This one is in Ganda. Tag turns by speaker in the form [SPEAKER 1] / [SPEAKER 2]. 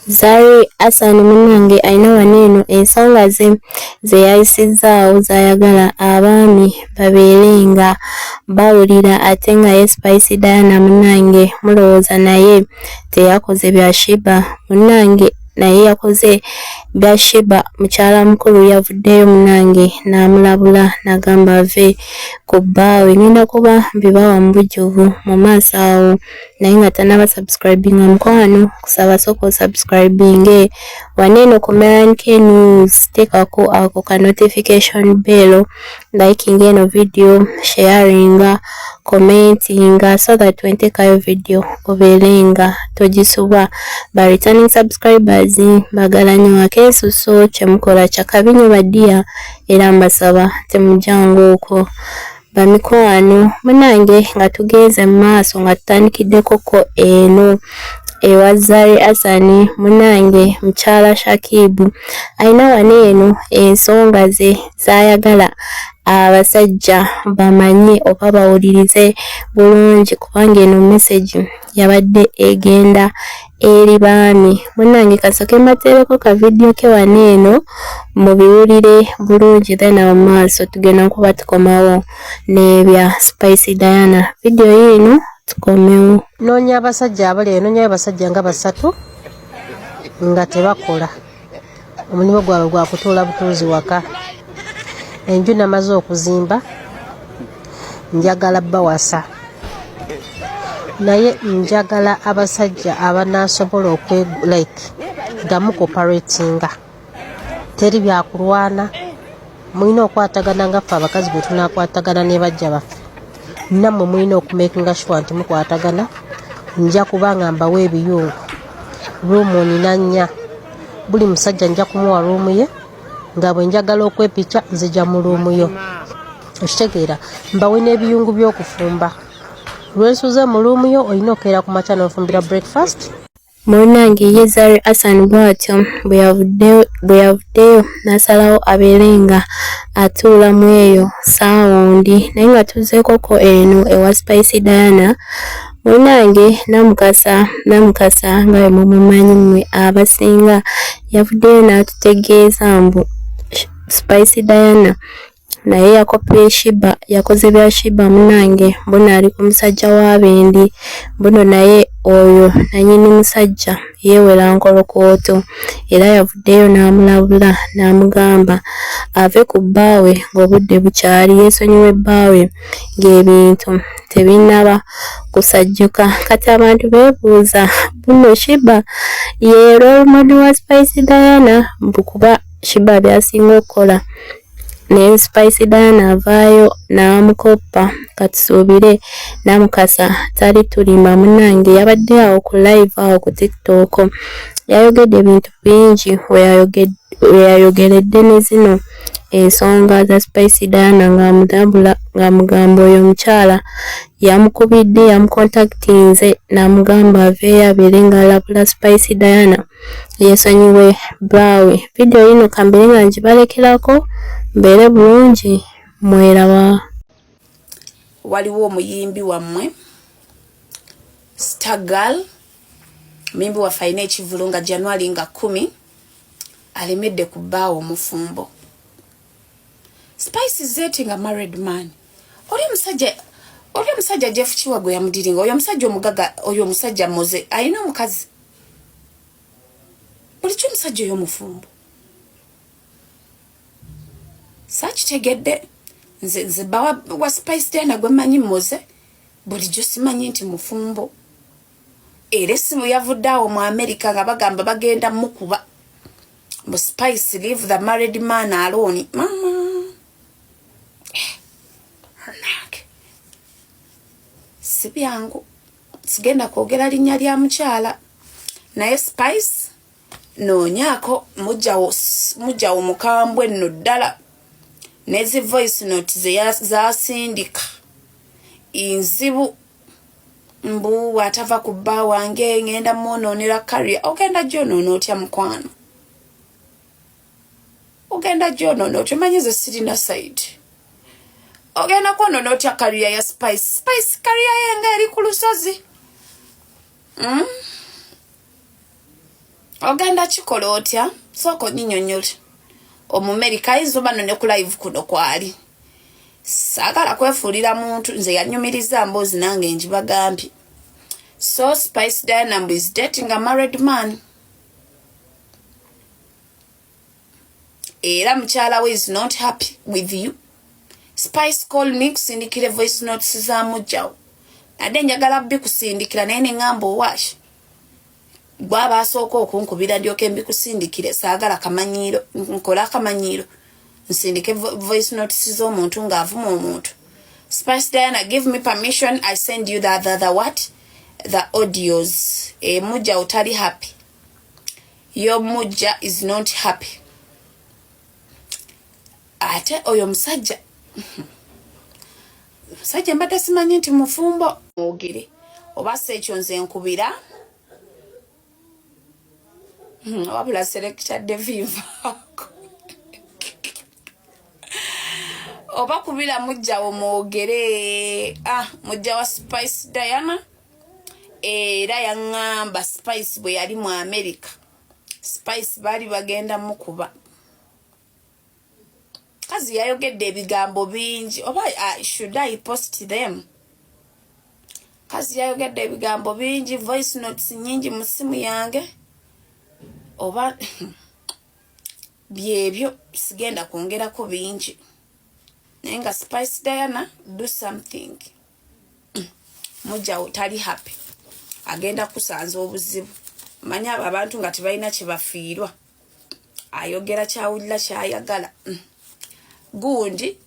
[SPEAKER 1] Zari Hassan munange alina waneeno ensonga ze yayisizaawo z'ayagala abaami babeerenga bawulira ate nga ye Spice Diana munange mulowooza naye teyakoze bya Sheebah munange naye yakoze bya Sheebah. Mukyala mukulu yavuddeyo munange n'amulabula n'agamba ave ku bbaawe ngenda kuba mbibawa mu bujjuvu mu maaso awo naye nga tanaba subscribinga mukwano kusaba soko subscribing waneeno ku Melanica News tekako ako ka notification bell liking eno video sharinga commentinga so that wentekayo video oberenga tojisuba ba returning subscribers bagala nnyo akeesuso kyemukola kyakabinyo badiya era mbasaba temujjangu okwo bamikwano munange nga tugenze mu maaso nga tutandikiddeko ko eno ewa Zari Hassan munange mukyala Shakibu alina waneeno ensonga ze z'ayagala abasajja bamanye oba bawulirize bulungi kubanga eno message yabadde egenda eri baami munange kasoke mbateereko ka video ke waneeno mubiwulire bulungi then mu maaso tugenda kuba tukomawo n'ebya Spice Diana video yino tukomewo.
[SPEAKER 2] Noonya abasajja abali noonya abasajja nga basatu nga tebakola omulimu gwabwe gwa kutuula butuuzi waka. Enju namaze okuzimba njagala bawasa naye njagala abasajja abanasobola gamu cooperatinga teri byakulwana mulina okwatagana nga ffe abakazi bwe tunakwatagana ne bajja baffe nammwe mulina okumakinga sure nti mukwatagana. Nja kubanga mbawa ebiyungu ruumu nina 4 buli musajja nja kumuwa ruumu ye nga bwe njagala okwepica nzija mu ruumu yo okitegeera mbawe n'ebiyungu by'okufumba lwensuze mu ruumu yo olina okeera ku makya n'ofumbira breakfast.
[SPEAKER 1] Munange ye Zari Hassan bw'atyo bwe yavuddeyo n'asalawo abeerenga atuula mu eyo saawundi naye nga tuzeekoko eno ewa Spice Diana munange namukasa nga bwe mumumanyi mmwe abasinga yavuddeyo n'atutegeeza mbu Spice Diana naye yakopye Sheebah yakoze bya Sheebah munange mbona ali ku musajja w'abendi mbuno naye oyo nanyini musajja yeewera nkolokooto era yavuddeyo n'amulabula n'amugamba ave ku bbaawe ng'obudde bukyali yeesonyiwe bbaawe ng'ebintu tebinaba kusajjuka. Kati abantu beebuuza buno Sheebah ye role model wa Spice Diana mbukuba Sheebah byasinga okukola naye Spice Diana avaayo n'amukoppa katusuubire namukasa tali tulima munange yabadde awo ku live awo ku TikTok yayogedde ebintu bingi weyayogeredde ne zino ensonga za Spice Diana ng'amugamba oyo omukyala yamukubidde yamukontaktinze n'amugamba aveeyo abeere ng'alabula Spice Diana yeesonyiwe bbaawe. Video yino kambere nga ngibalekerako mbeere bulungi mweraba.
[SPEAKER 3] Waliwo omuyimbi wammwe Stargirl muyimbi waffe alina ekivulu nga January nga 10 alemedde ku bbaawo omufumbo. Spice zeti nga married man oli omusajja Jeff Kiwago yamudiringa oyo omusajja omugaga oyo omusajja moze alina omukazi bulijjo omusajja oyo omufumbo sakitegedde nze bawa wa Spice Diana gwe manyi moze bulijjo simanyi nti mufumbo era essimu yavudde awo mu America nga bagamba bagenda mukuba mu Spice leave the married man alone mama sibyangu sigenda kwogera linnya lya mukyala naye Spice noonyako mujjawo mukambwe nno ddala nezi voice note zasindika inzibu mbu atava ku bba wange ngenda mwonoonera career ogenda gyonoona otya mukwano ogenda gyonoona otya manyize sirina side ogenda kwonoona otya career ya Spice career yenga eri ku lusozi ogenda kikola otya soko nyinyonyola Omumerika izoba no ne ku live kuno kwali sagala kwefuulira muntu nze yanyumiriza mbozi nange njibagambye. So Spice Diana is dating a married man. Era mchala we is not happy with you. Spice call me kusindikire voice notes za mujjawo. Ade njagala bbi kusindikira naye ne ngambo wash. Gwaba asooka okunkubira ndyoke mbi kusindikire saagala kamanyiro nkola kamanyiro nsindike voice notes z'omuntu ng'avuma omuntu. Spice Diana, give me permission, I send you the what? The audios. Mujja utali happy. Your mujja is not happy. Ate oyo musajja. Musajja mbadde simanyi nti mufumbo ogere. Oba sekyo nze nkubira. Wabula selector Deviva. Oba kubira mujja omwogere. Mujja wa Spice Diana. Era yangamba Spice bwe yali mu America. Spice bali bagenda mukuba. Kazi yayogedde ebigambo bingi. Oba should I post them? Kazi yayogedde ebigambo bingi, voice notes nyingi mu simu yange. Oba byebyo sigenda kwongerako bingi. Naye nga Spice Diana, do something. Mujja utali happy. Agenda kusanza obuzibu. Manya abantu nga tebalina kye bafiirwa. Ayogera kyawulira kyayagala. Gundi